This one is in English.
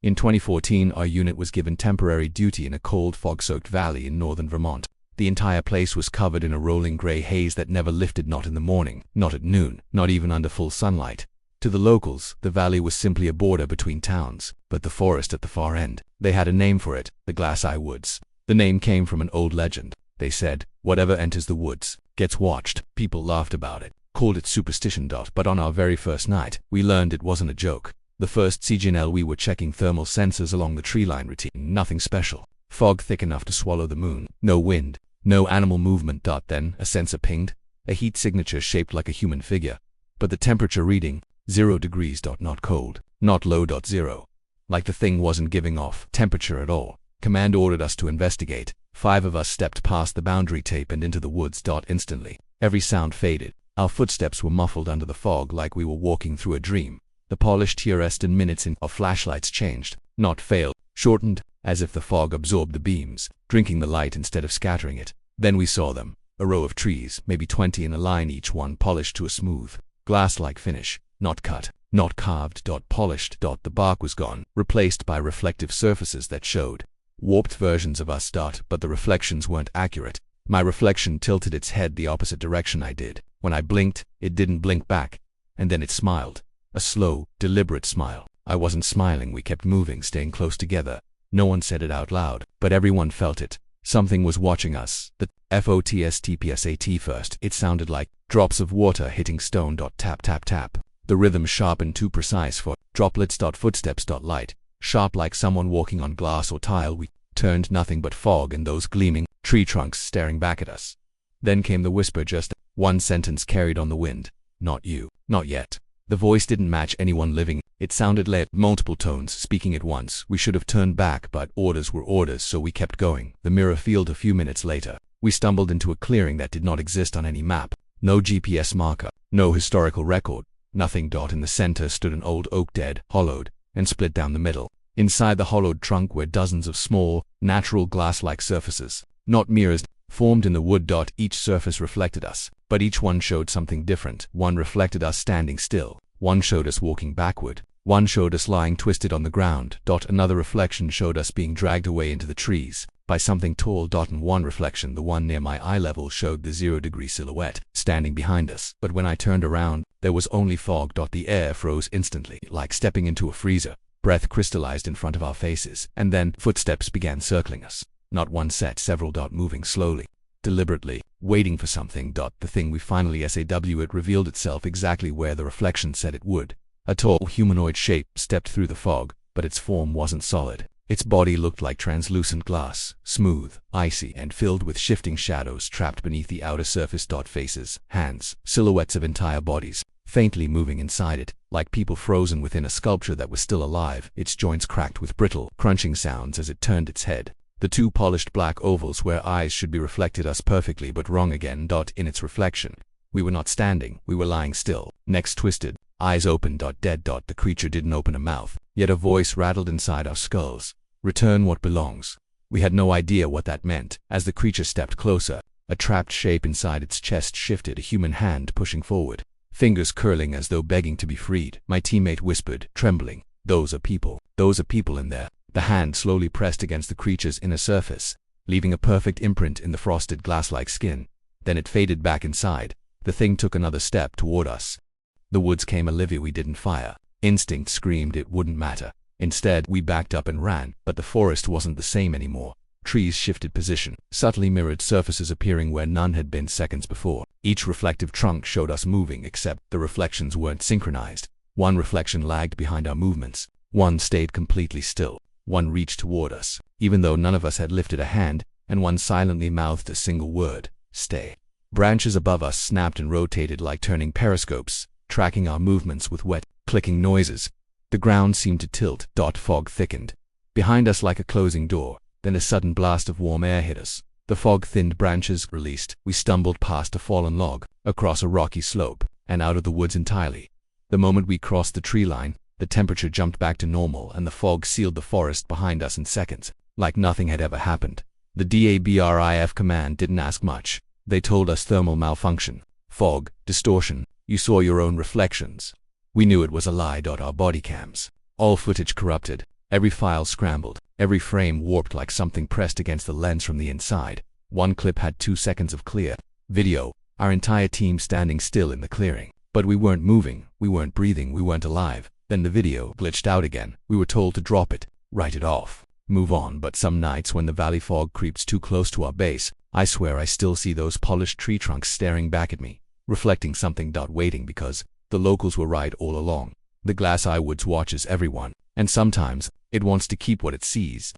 In 2014, our unit was given temporary duty in a cold, fog-soaked valley in northern Vermont. The entire place was covered in a rolling gray haze that never lifted, not in the morning, not at noon, not even under full sunlight. To the locals, the valley was simply a border between towns, but the forest at the far end, they had a name for it, the Glass Eye Woods. The name came from an old legend. They said, whatever enters the woods, gets watched. People laughed about it, called it superstition. But on our very first night, we learned it wasn't a joke. The first CGNL we were checking thermal sensors along the tree line routine, nothing special. Fog thick enough to swallow the moon, no wind, no animal movement. Then, a sensor pinged, a heat signature shaped like a human figure. But the temperature reading, 0 degrees. Not cold, not low. 0. Like the thing wasn't giving off temperature at all. Command ordered us to investigate. 5 of us stepped past the boundary tape and into the woods. Instantly, every sound faded. Our footsteps were muffled under the fog like we were walking through a dream. The polished TRS in minutes in our flashlights changed, not failed, shortened, as if the fog absorbed the beams, drinking the light instead of scattering it. Then we saw them, a row of trees, maybe 20 in a line, each one polished to a smooth, glass-like finish, not cut, not carved. Polished. The bark was gone, replaced by reflective surfaces that showed warped versions of us. But the reflections weren't accurate. My reflection tilted its head the opposite direction I did. When I blinked, it didn't blink back, and then it smiled. A slow, deliberate smile. I wasn't smiling, we kept moving, staying close together. No one said it out loud, but everyone felt it. Something was watching us. The FOTSTPSAT first. It sounded like drops of water hitting stone. Tap, tap, tap. The rhythm sharp and too precise for droplets. Footsteps. Light, sharp like someone walking on glass or tile. We turned, nothing but fog and those gleaming tree trunks staring back at us. Then came the whisper, just one sentence carried on the wind. Not you, not yet. The voice didn't match anyone living. It sounded layered, multiple tones speaking at once. We should have turned back, but orders were orders, so we kept going. The mirror field. A few minutes later, we stumbled into a clearing that did not exist on any map. No GPS marker, no historical record, nothing. In the center stood an old oak, dead, hollowed, and split down the middle. Inside the hollowed trunk were dozens of small, natural glass-like surfaces, not mirrors, formed in the wood. Each surface reflected us, but each one showed something different. One reflected us standing still. One showed us walking backward. One showed us lying twisted on the ground. Another reflection showed us being dragged away into the trees by something tall. And one reflection, the one near my eye level, showed the 0-degree silhouette standing behind us. But when I turned around, there was only fog. The air froze instantly, like stepping into a freezer. Breath crystallized in front of our faces, and then footsteps began circling us. Not one set, several. Moving slowly, deliberately, waiting for something. The thing we finally SAW, it revealed itself exactly where the reflection said it would. A tall, humanoid shape stepped through the fog, but its form wasn't solid. Its body looked like translucent glass, smooth, icy, and filled with shifting shadows trapped beneath the outer surface. Faces, hands, silhouettes of entire bodies, faintly moving inside it, like people frozen within a sculpture that was still alive. Its joints cracked with brittle, crunching sounds as it turned its head. The two polished black ovals where eyes should be reflected us perfectly, but wrong again. In its reflection, we were not standing, we were lying still, necks twisted, eyes open. Dead. The creature didn't open a mouth, yet a voice rattled inside our skulls. Return what belongs. We had no idea what that meant. As the creature stepped closer, a trapped shape inside its chest shifted, a human hand pushing forward, fingers curling as though begging to be freed. My teammate whispered, trembling, those are people in there. The hand slowly pressed against the creature's inner surface, leaving a perfect imprint in the frosted glass-like skin. Then it faded back inside. The thing took another step toward us. The woods came alive. We didn't fire. Instinct screamed it wouldn't matter. Instead, we backed up and ran, but the forest wasn't the same anymore. Trees shifted position, subtly mirrored surfaces appearing where none had been seconds before. Each reflective trunk showed us moving, except the reflections weren't synchronized. One reflection lagged behind our movements. One stayed completely still. One reached toward us, even though none of us had lifted a hand, and one silently mouthed a single word, stay. Branches above us snapped and rotated like turning periscopes, tracking our movements with wet, clicking noises. The ground seemed to tilt. Fog thickened behind us like a closing door. Then a sudden blast of warm air hit us. The fog thinned, branches released. We stumbled past a fallen log, across a rocky slope, and out of the woods entirely. The moment we crossed the tree line, the temperature jumped back to normal and the fog sealed the forest behind us in seconds, like nothing had ever happened. The DABRIF command didn't ask much. They told us thermal malfunction, fog, distortion, you saw your own reflections. We knew it was a lie. Our body cams, all footage corrupted, Every file scrambled, every frame warped like something pressed against the lens from the inside. One clip had 2 seconds of clear video, our entire team standing still in the clearing. But we weren't moving, we weren't breathing, we weren't alive. Then the video glitched out again. We were told to drop it, write it off, move on. But some nights when the valley fog creeps too close to our base, I swear I still see those polished tree trunks staring back at me, reflecting something. Waiting, because the locals were right all along. The glass eye woods watches everyone, and sometimes it wants to keep what it sees.